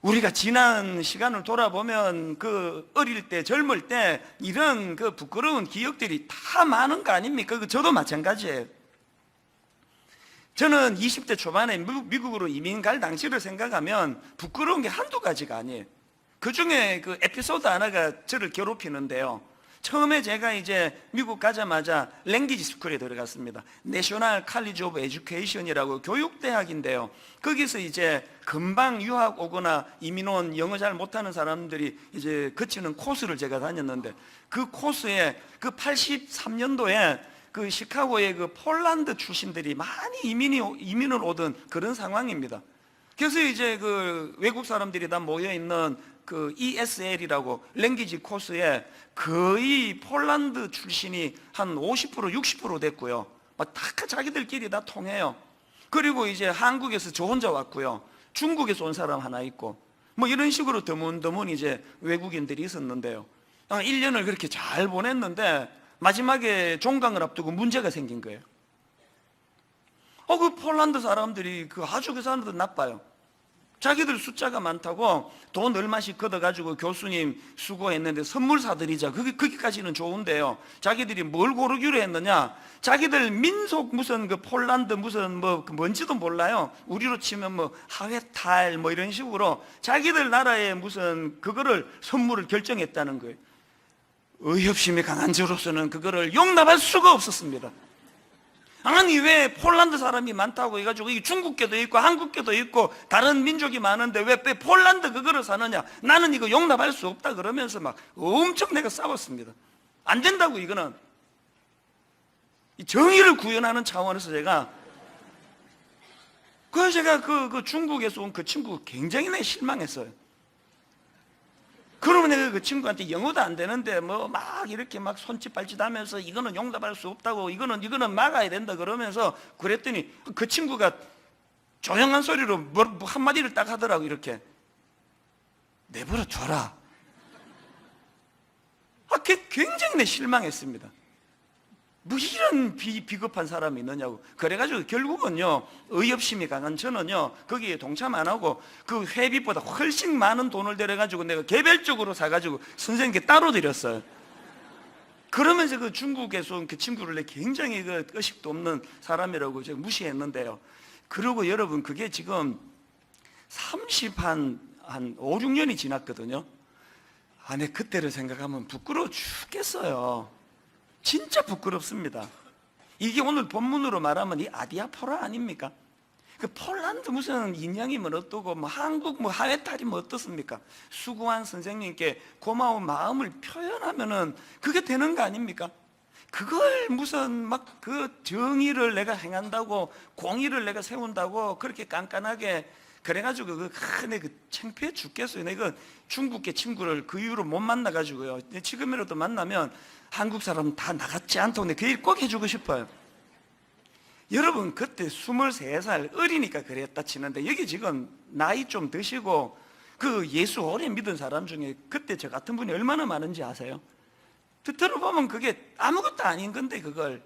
우리가 지난 시간을 돌아보면 그 어릴 때 젊을 때 이런 그 부끄러운 기억들이 다 많은 거 아닙니까? 저도 마찬가지예요. 저는 20대 초반에 미국으로 이민 갈 당시를 생각하면 부끄러운 게 한두 가지가 아니에요. 그 중에 그 에피소드 하나가 저를 괴롭히는데요, 처음에 제가 이제 미국 가자마자 랭귀지 스쿨에 들어갔습니다. 내셔널 칼리지 오브 에듀케이션이라고 교육대학인데요. 거기서 이제 금방 유학 오거나 이민 온 영어 잘 못하는 사람들이 이제 거치는 코스를 제가 다녔는데, 그 코스에 그 83년도에 그 시카고의 그 폴란드 출신들이 많이 이민을 오던 그런 상황입니다. 그래서 이제 그 외국 사람들이 다 모여 있는 그 ESL이라고 랭귀지 코스에 거의 폴란드 출신이 한 50% 60% 됐고요. 막 다 자기들끼리 다 통해요. 그리고 이제 한국에서 저 혼자 왔고요. 중국에서 온 사람 하나 있고, 뭐 이런 식으로 드문드문 이제 외국인들이 있었는데요. 1년을 그렇게 잘 보냈는데 마지막에 종강을 앞두고 문제가 생긴 거예요. 그 폴란드 사람들이 아주 그 사람들 나빠요. 자기들 숫자가 많다고 돈 얼마씩 걷어가지고 교수님 수고했는데 선물 사드리자. 거기까지는 좋은데요. 자기들이 뭘 고르기로 했느냐? 자기들 민속 무슨 그 폴란드 무슨 뭐 뭔지도 몰라요. 우리로 치면 뭐 하회탈 뭐 이런 식으로 자기들 나라의 무슨 그거를 선물을 결정했다는 거예요. 의협심이 강한 저로서는 그거를 용납할 수가 없었습니다. 아니 왜 폴란드 사람이 많다고 해가지고 중국계도 있고 한국계도 있고 다른 민족이 많은데 왜 폴란드 그거를 사느냐? 나는 이거 용납할 수 없다 그러면서 막 엄청 내가 싸웠습니다. 안 된다고. 이거는 정의를 구현하는 차원에서 그래서 제가 그 중국에서 온 그 친구 굉장히 내가 실망했어요. 그러면 내가 그 친구한테 영어도 안 되는데 뭐 막 이렇게 막 손짓 발짓 하면서 이거는 용납할 수 없다고, 이거는 막아야 된다 그러면서 그랬더니 그 친구가 조용한 소리로 뭐 한마디를 딱 하더라고. 이렇게 내버려 둬라. 굉장히 내 실망했습니다. 뭐 이런 비겁한 사람이 있느냐고. 그래가지고 결국은요, 의협심이 강한 저는요 거기에 동참 안 하고 그 회비보다 훨씬 많은 돈을 들여가지고 내가 개별적으로 사가지고 선생님께 따로 드렸어요. 그러면서 그 중국에서 온 그 친구를 내 굉장히 그 의식도 없는 사람이라고 제가 무시했는데요. 그리고 여러분, 그게 지금 한 5, 6년이 지났거든요. 내 그때를 생각하면 부끄러워 죽겠어요. 진짜 부끄럽습니다. 이게 오늘 본문으로 말하면 이 아디아포라 아닙니까? 그 폴란드 무슨 인양이면 어떠고 뭐 한국 뭐 하회탈이면 어떻습니까? 수고한 선생님께 고마운 마음을 표현하면은 그게 되는 거 아닙니까? 그걸 무슨 막 그 정의를 내가 행한다고, 공의를 내가 세운다고 그렇게 깐깐하게 그래가지고 내가 창피해 죽겠어요. 내가 중국계 친구를 그 이후로 못 만나가지고요. 지금이라도 만나면 한국 사람 다 나갔지 않다고 내 그 일 꼭 해주고 싶어요. 여러분, 그때 23살 어리니까 그랬다 치는데, 여기 지금 나이 좀 드시고 그 예수 오래 믿은 사람 중에 그때 저 같은 분이 얼마나 많은지 아세요? 들어보면 그게 아무것도 아닌 건데 그걸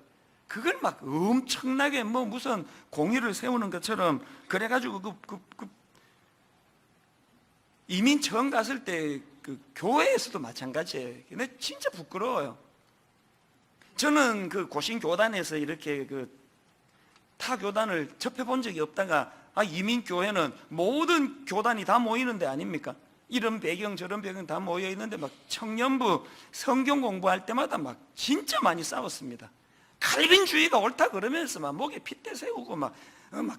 막 엄청나게 뭐 무슨 공의를 세우는 것처럼 그래가지고 이민 처음 갔을 때 그 교회에서도 마찬가지예요. 근데 진짜 부끄러워요. 저는 그 고신 교단에서 이렇게 타 교단을 접해 본 적이 없다가 이민 교회는 모든 교단이 다 모이는 데 아닙니까? 이런 배경 저런 배경 다 모여 있는데 막 청년부 성경 공부할 때마다 막 진짜 많이 싸웠습니다. 칼빈주의가 옳다 그러면서 막 목에 핏대 세우고 막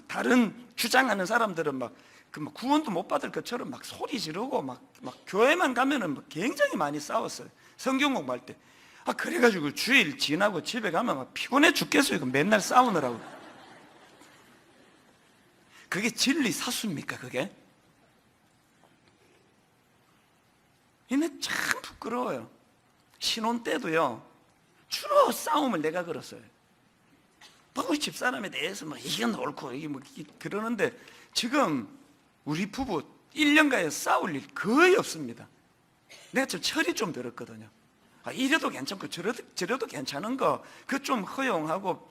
다른 주장하는 사람들은 막 구원도 못 받을 것처럼 막 소리 지르고 막 교회만 가면은 굉장히 많이 싸웠어요. 성경 공부할 때. 그래가지고 주일 지나고 집에 가면 막 피곤해 죽겠어요. 맨날 싸우느라고. 그게 진리 사수입니까, 그게? 근데 참 부끄러워요. 신혼 때도요, 주로 싸움을 내가 걸었어요. 뭐 집사람에 대해서 이게 옳고 이게 그러는데, 지금 우리 부부 1년간에 싸울 일 거의 없습니다. 내가 좀 철이 좀 들었거든요. 이래도 괜찮고 저래도 괜찮은 거 그 좀 허용하고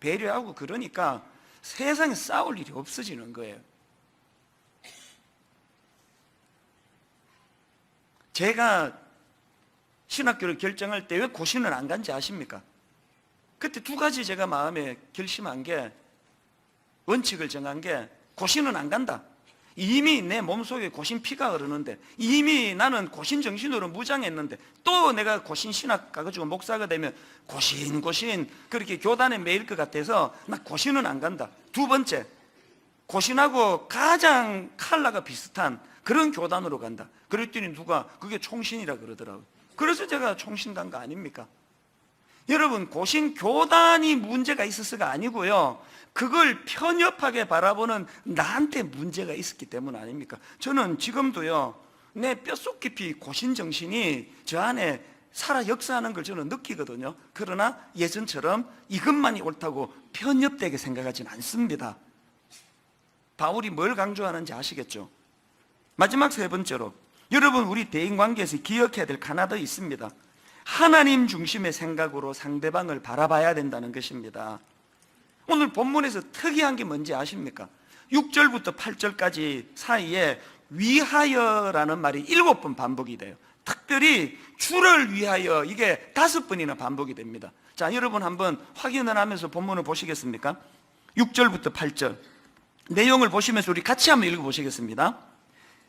배려하고 그러니까 세상에 싸울 일이 없어지는 거예요. 제가 신학교를 결정할 때 왜 고신을 안 간지 아십니까? 그때 두 가지 제가 마음에 결심한 게, 원칙을 정한 게, 고신은 안 간다. 이미 내 몸속에 고신피가 흐르는데, 이미 나는 고신정신으로 무장했는데, 또 내가 고신신학 가가지고 목사가 되면 고신 그렇게 교단에 매일 것 같아서 나 고신은 안 간다. 두 번째, 고신하고 가장 컬러가 비슷한 그런 교단으로 간다. 그랬더니 누가 그게 총신이라 그러더라고요. 그래서 제가 총신 간 거 아닙니까? 여러분, 고신 교단이 문제가 있어서가 아니고요, 그걸 편협하게 바라보는 나한테 문제가 있었기 때문 아닙니까? 저는 지금도요, 내 뼛속 깊이 고신 정신이 저 안에 살아 역사하는 걸 저는 느끼거든요. 그러나 예전처럼 이것만이 옳다고 편협되게 생각하지는 않습니다. 바울이 뭘 강조하는지 아시겠죠? 마지막 세 번째로, 여러분, 우리 대인관계에서 기억해야 될 하나 더 있습니다. 하나님 중심의 생각으로 상대방을 바라봐야 된다는 것입니다. 오늘 본문에서 특이한 게 뭔지 아십니까? 6절부터 8절까지 사이에 위하여라는 말이 7번 반복이 돼요. 특별히 주를 위하여, 이게 5번이나 반복이 됩니다. 자, 여러분 한번 확인을 하면서 본문을 보시겠습니까? 6절부터 8절 내용을 보시면서 우리 같이 한번 읽어보시겠습니다.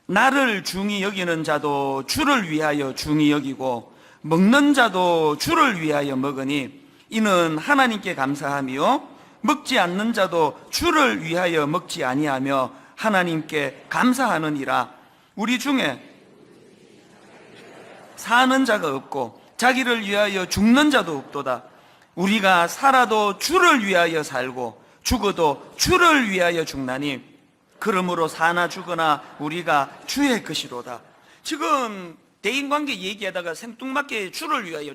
나를 중히 여기는 자도 주를 위하여 중히 여기고, 먹는 자도 주를 위하여 먹으니 이는 하나님께 감사하며, 먹지 않는 자도 주를 위하여 먹지 아니하며 하나님께 감사하느니라. 우리 중에 사는 자가 없고 자기를 위하여 죽는 자도 없도다. 우리가 살아도 주를 위하여 살고 죽어도 주를 위하여 죽나니 그러므로 사나 죽으나 우리가 주의 것이로다. 지금 대인관계 얘기하다가 생뚱맞게 주를 위하여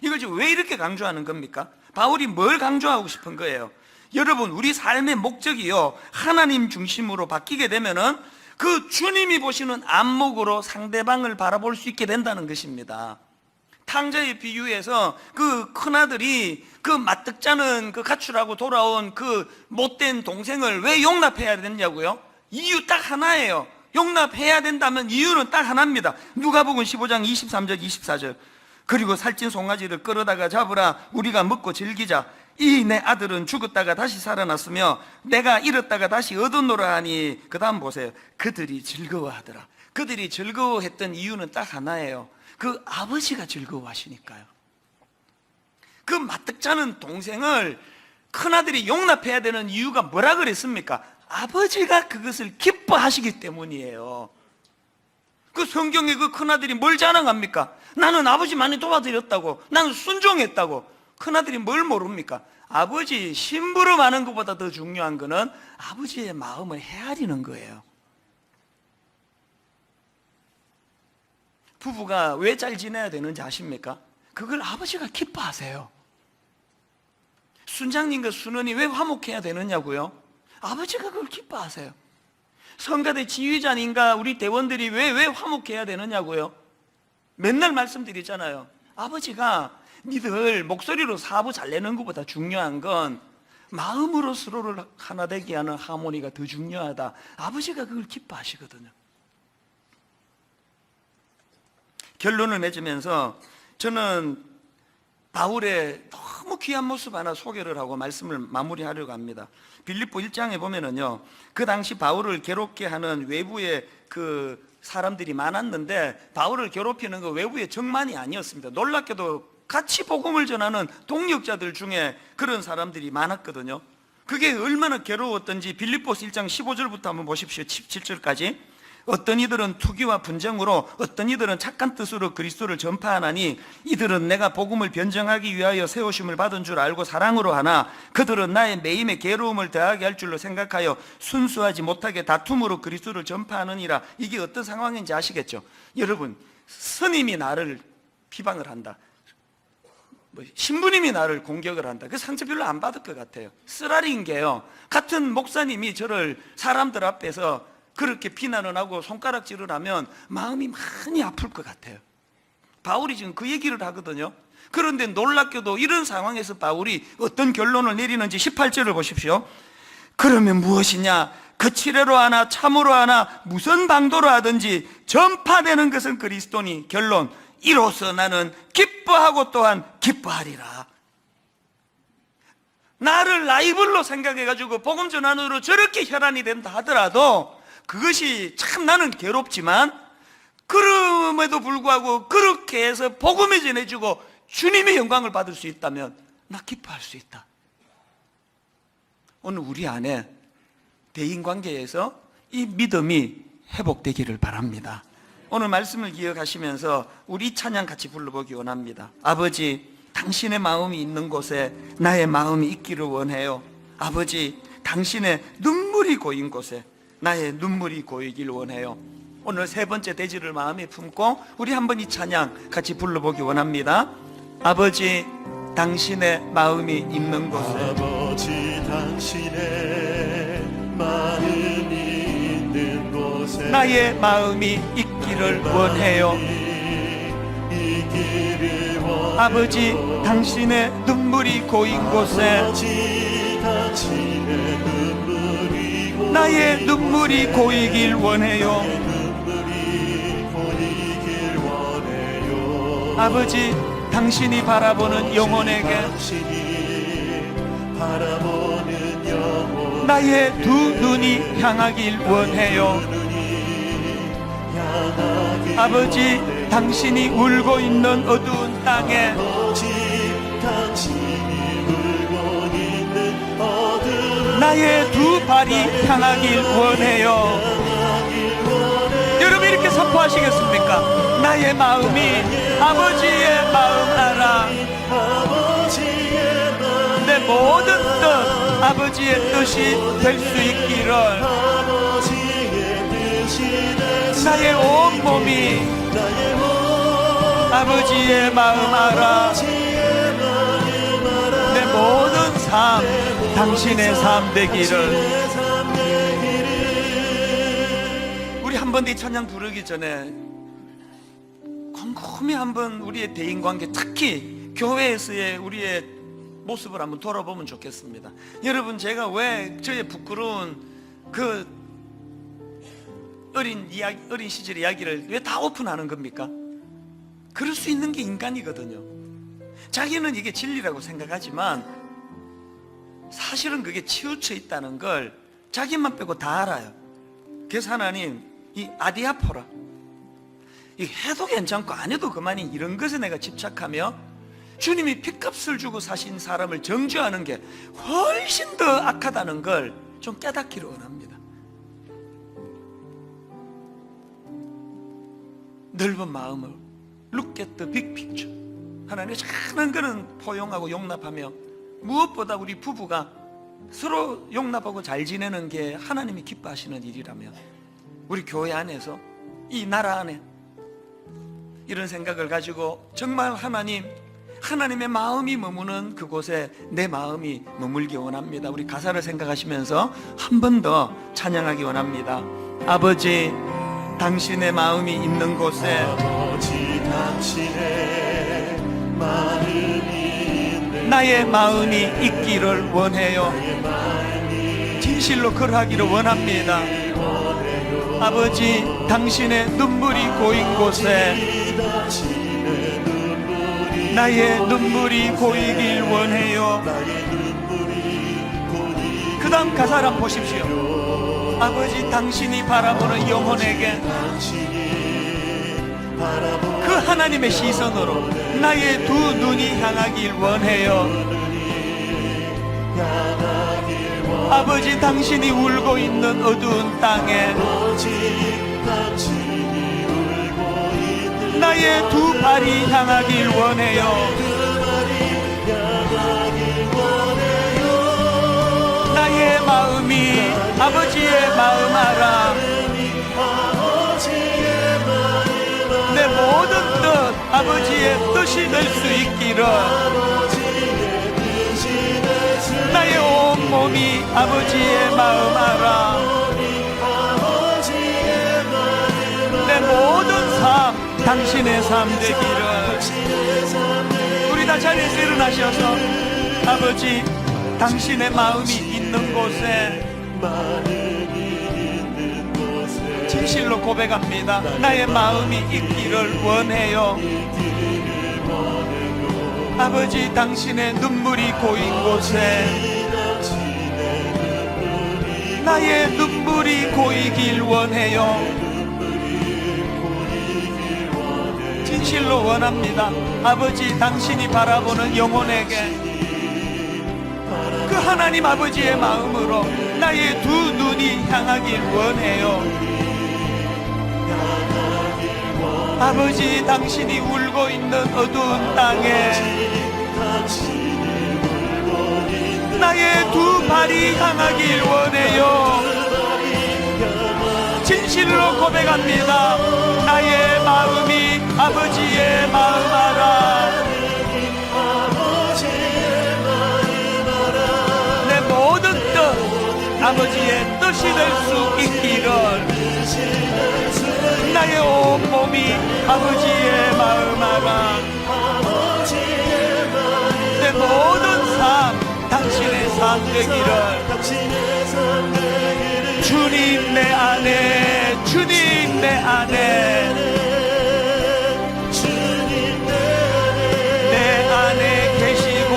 이걸 지금 왜 이렇게 강조하는 겁니까? 바울이 뭘 강조하고 싶은 거예요? 여러분, 우리 삶의 목적이요, 하나님 중심으로 바뀌게 되면은 그 주님이 보시는 안목으로 상대방을 바라볼 수 있게 된다는 것입니다. 탕자의 비유에서 그 큰아들이 그 마뜩자는 그 가출하고 돌아온 그 못된 동생을 왜 용납해야 되냐고요? 이유 딱 하나예요. 용납해야 된다면 이유는 딱 하나입니다. 누가복음 15장 23절 24절 그리고 살찐 송아지를 끌어다가 잡으라. 우리가 먹고 즐기자. 이 내 아들은 죽었다가 다시 살아났으며 내가 잃었다가 다시 얻었노라 하니, 그 다음 보세요. 그들이 즐거워하더라. 그들이 즐거워했던 이유는 딱 하나예요. 그 아버지가 즐거워하시니까요. 그 마뜩자는 동생을 큰아들이 용납해야 되는 이유가 뭐라 그랬습니까? 아버지가 그것을 기뻐하시기 때문이에요. 그 성경에 그 큰아들이 뭘 자랑합니까? 나는 아버지 많이 도와드렸다고, 나는 순종했다고. 큰아들이 뭘 모릅니까? 아버지 심부름하는 것보다 더 중요한 거는 아버지의 마음을 헤아리는 거예요. 부부가 왜 잘 지내야 되는지 아십니까? 그걸 아버지가 기뻐하세요. 순장님과 순원이 왜 화목해야 되느냐고요? 아버지가 그걸 기뻐하세요. 성가대 지휘자님과 우리 대원들이 왜 화목해야 되느냐고요? 맨날 말씀드리잖아요. 아버지가 니들 목소리로 사부 잘 내는 것보다 중요한 건 마음으로 서로를 하나 되게 하는 하모니가 더 중요하다. 아버지가 그걸 기뻐하시거든요. 결론을 맺으면서 저는 바울의 너무 귀한 모습 하나 소개를 하고 말씀을 마무리하려고 합니다. 빌립보 1장에 보면은요, 그 당시 바울을 괴롭게 하는 외부의 그 사람들이 많았는데 바울을 괴롭히는 그 외부의 정만이 아니었습니다. 놀랍게도 같이 복음을 전하는 동역자들 중에 그런 사람들이 많았거든요. 그게 얼마나 괴로웠던지 빌립보서 1장 15절부터 한번 보십시오. 17절까지. 어떤 이들은 투기와 분쟁으로, 어떤 이들은 착한 뜻으로 그리스도를 전파하나니 이들은 내가 복음을 변정하기 위하여 세우심을 받은 줄 알고 사랑으로 하나 그들은 나의 매임에 괴로움을 더하게 할 줄로 생각하여 순수하지 못하게 다툼으로 그리스도를 전파하느니라. 이게 어떤 상황인지 아시겠죠? 여러분, 스님이 나를 비방을 한다, 신부님이 나를 공격을 한다. 그 상처 별로 안 받을 것 같아요. 쓰라린 게요, 같은 목사님이 저를 사람들 앞에서 그렇게 비난을 하고 손가락질을 하면 마음이 많이 아플 것 같아요. 바울이 지금 그 얘기를 하거든요. 그런데 놀랍게도 이런 상황에서 바울이 어떤 결론을 내리는지 18절을 보십시오. 그러면 무엇이냐? 거칠애로 하나 참으로 하나 무슨 방도로 하든지 전파되는 것은 그리스도니 결론, 이로써 나는 기뻐하고 또한 기뻐하리라. 나를 라이벌로 생각해가지고 복음 전환으로 저렇게 혈안이 된다 하더라도 그것이 참 나는 괴롭지만, 그럼에도 불구하고 그렇게 해서 복음을 전해주고 주님의 영광을 받을 수 있다면 나 기뻐할 수 있다. 오늘 우리 안에 대인관계에서 이 믿음이 회복되기를 바랍니다. 오늘 말씀을 기억하시면서 우리 이 찬양 같이 불러보기 원합니다. 아버지, 당신의 마음이 있는 곳에 나의 마음이 있기를 원해요. 아버지, 당신의 눈물이 고인 곳에 나의 눈물이 고이길 원해요. 오늘 세 번째 대지를 마음에 품고 우리 한번 이 찬양 같이 불러보기 원합니다. 아버지, 당신의 마음이 있는 곳에, 아버지, 당신의 마음이 있는 곳에 나의 마음이 있기를 원해요. 아버지, 당신의 눈물이 고인 곳에 아버지, 당신의 눈물이 나의 눈물이 고이길 원해요. 고이길 원해요. 아버지, 당신이 바라보는 영혼에게 당신이 바라보는 영혼 나의 두 눈이 향하길 원해요. 아버지, 당신이 울고 있는 어두운 땅에 아버지, 당신이 울고 있는 어두운 나의 두 발이 향하길 원해요. 여러분 이렇게 선포하시겠습니까? 나의 마음이 아버지의 마음 알아. 아버지의 마음 내 모든 뜻 아버지의 뜻이 될 수 있기를 아버지의 뜻이 될수 나의 온 몸이 나의 몸 아버지의 마음 알아. 아버지의 마음 알아 내 모든 삶 당신의 삶 되기를. 내 삶 되기를. 우리 한 번 이 찬양 부르기 전에 곰곰이 한번 우리의 대인관계, 특히 교회에서의 우리의 모습을 한번 돌아보면 좋겠습니다. 여러분, 제가 왜 저의 부끄러운 그 어린 시절 이야기를 왜 다 오픈하는 겁니까? 그럴 수 있는 게 인간이거든요. 자기는 이게 진리라고 생각하지만 사실은 그게 치우쳐 있다는 걸 자기만 빼고 다 알아요. 그래서 하나님, 이 아디아포라, 이 해도 괜찮고 안 해도 그만인 이런 것에 내가 집착하며 주님이 핏값을 주고 사신 사람을 정죄하는 게 훨씬 더 악하다는 걸 좀 깨닫기를 원합니다. 넓은 마음을 Look at the big picture. 하나님의 작은 거는 포용하고 용납하며, 무엇보다 우리 부부가 서로 용납하고 잘 지내는 게 하나님이 기뻐하시는 일이라면 우리 교회 안에서, 이 나라 안에 이런 생각을 가지고 정말 하나님의 마음이 머무는 그곳에 내 마음이 머물기 원합니다. 우리 가사를 생각하시면서 한 번 더 찬양하기 원합니다. 아버지, 당신의 마음이 있는 곳에 아버지, 당신의 마음이 있는 나의 마음이 있기를 원해요. 진실로 그러하기를 원합니다. 아버지, 당신의 눈물이 고인 곳에 나의 눈물이 고이길 원해요. 그 다음 가사를 한번 보십시오. 아버지, 당신이 바라보는 영혼에게 그 하나님의 시선으로 나의 두 눈이 향하길 원해요. 아버지, 당신이 울고 있는 어두운 땅에 나의 두 발이 향하길 원해요. 나의 마음이 아버지의 마음 알아. 내 모든 뜻 아버지의 뜻이 될 수 있기를. 나의 온 몸이 아버지의 마음 알아. 내 모든 삶 당신의 삶 되기를. 우리 다 자리에서 일어나셔서 아버지, 당신의 마음이 있는 곳에 진실로 고백합니다. 나의 마음이 있기를 원해요. 아버지, 당신의 눈물이 고인 곳에 나의 눈물이 고이길 원해요. 진실로 원합니다. 아버지, 당신이 바라보는 영혼에게 그 하나님 아버지의 마음으로 나의 두 눈이 향하길 원해요. 아버지, 당신이 울고 있는 어두운 땅에 나의 두 발이 향하길 원해요. 진실로 고백합니다. 나의 마음이 아버지의 마음 알아. 내 모든 뜻 아버지의 뜻이 될 수 있기를. 나의 온몸이 아버지의 마음 알아. 내 모든 삶 당신의 삶 되기를. 주님 내 안에, 주님 내 안에, 내 안에 계시고,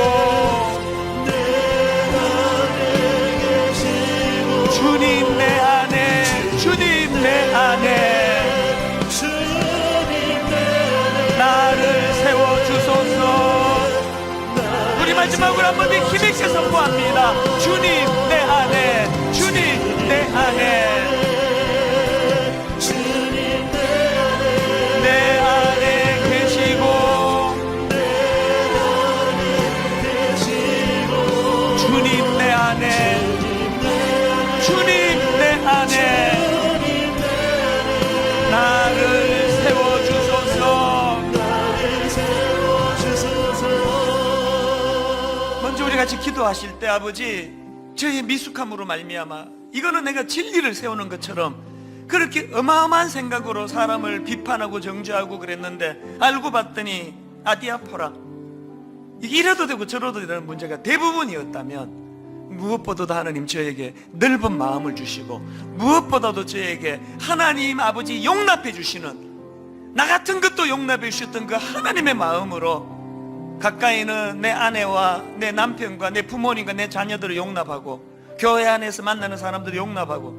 주님 내 안에, 주님 내 안에 나를 세워주소서. 우리 마지막으로 한번 더 힘있게 선포합니다. 주님 내 안에, 주님 내 안에, 내 안에 계시고, 주님 내 안에, 주님 내 안에 나를 세워주소서. 먼저 우리 같이 기도하실 때 아버지, 저의 미숙함으로 말미암아 이거는 내가 진리를 세우는 것처럼 그렇게 어마어마한 생각으로 사람을 비판하고 정죄하고 그랬는데 알고 봤더니 아디아포라, 이게 이래도 되고 저래도 되는 문제가 대부분이었다면 무엇보다도 하나님 저에게 넓은 마음을 주시고 무엇보다도 저에게 하나님 아버지 용납해 주시는, 나 같은 것도 용납해 주셨던 그 하나님의 마음으로 가까이는 내 아내와 내 남편과 내 부모님과 내 자녀들을 용납하고, 교회 안에서 만나는 사람들을 용납하고,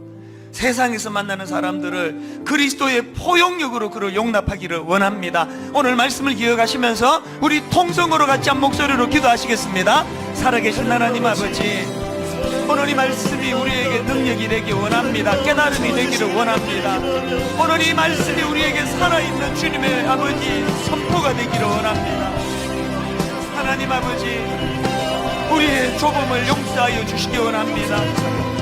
세상에서 만나는 사람들을 그리스도의 포용력으로 그를 용납하기를 원합니다. 오늘 말씀을 기억하시면서 우리 통성으로 같이 한 목소리로 기도하시겠습니다. 살아계신 하나님 아버지, 오늘 이 말씀이 우리에게 능력이 되기 원합니다. 깨달음이 되기를 원합니다. 오늘 이 말씀이 우리에게 살아있는 주님의 아버지 선포가 되기를 원합니다. 하나님 아버지, 우리의 좁음을 용서하여 주시기 원합니다.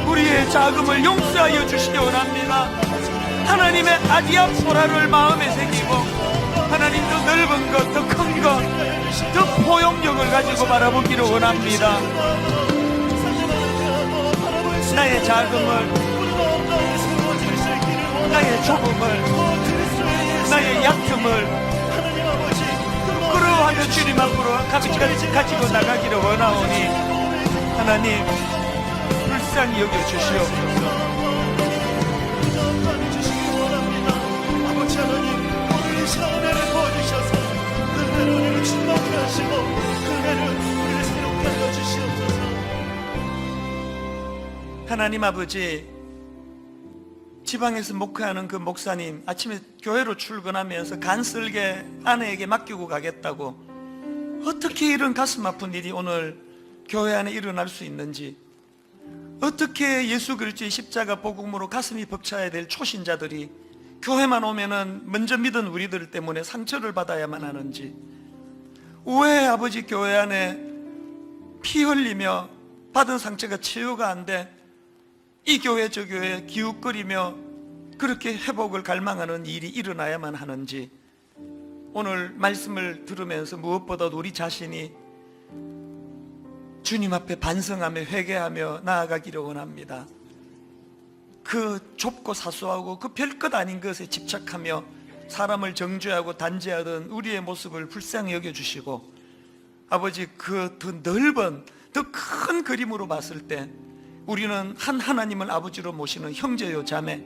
우리의 작음을 용서하여 주시기 원합니다. 하나님의 아디아포라를 마음에 새기고 하나님 더 넓은 것, 더 큰 것, 더 포용력을 가지고 바라보기를 원합니다. 나의 작음을, 나의 좁음을, 나의 약점을 그러하며 주님 앞으로 가지고 나가기를 원하오니 하나님 불쌍히 여겨주시옵소서. 아버지 하나님, 우리의 은혜를 부어주셔서 은혜로 우리를 충만케 하시고 은혜를 우리를 새롭게 하여 주시옵소서. 하나님 아버지, 지방에서 목회하는 그 목사님 아침에 교회로 출근하면서 간쓸게 아내에게 맡기고 가겠다고, 어떻게 이런 가슴 아픈 일이 오늘 교회 안에 일어날 수 있는지, 어떻게 예수 그리스도의 십자가 복음으로 가슴이 벅차야 될 초신자들이 교회만 오면은 먼저 믿은 우리들 때문에 상처를 받아야만 하는지, 왜 아버지 교회 안에 피 흘리며 받은 상처가 치유가 안 돼 이 교회 저 교회 기웃거리며 그렇게 회복을 갈망하는 일이 일어나야만 하는지, 오늘 말씀을 들으면서 무엇보다도 우리 자신이 주님 앞에 반성하며 회개하며 나아가기를 원합니다. 그 좁고 사소하고 그 별것 아닌 것에 집착하며 사람을 정죄하고 단죄하던 우리의 모습을 불쌍히 여겨주시고, 아버지 그 더 넓은 더 큰 그림으로 봤을 때 우리는 한 하나님을 아버지로 모시는 형제요 자매,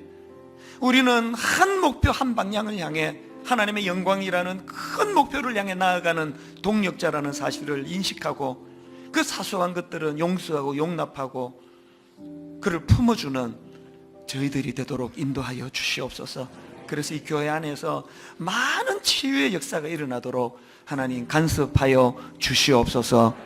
우리는 한 목표 한 방향을 향해 하나님의 영광이라는 큰 목표를 향해 나아가는 동력자라는 사실을 인식하고, 그 사소한 것들은 용서하고 용납하고 그를 품어주는 저희들이 되도록 인도하여 주시옵소서. 그래서 이 교회 안에서 많은 치유의 역사가 일어나도록 하나님 간섭하여 주시옵소서.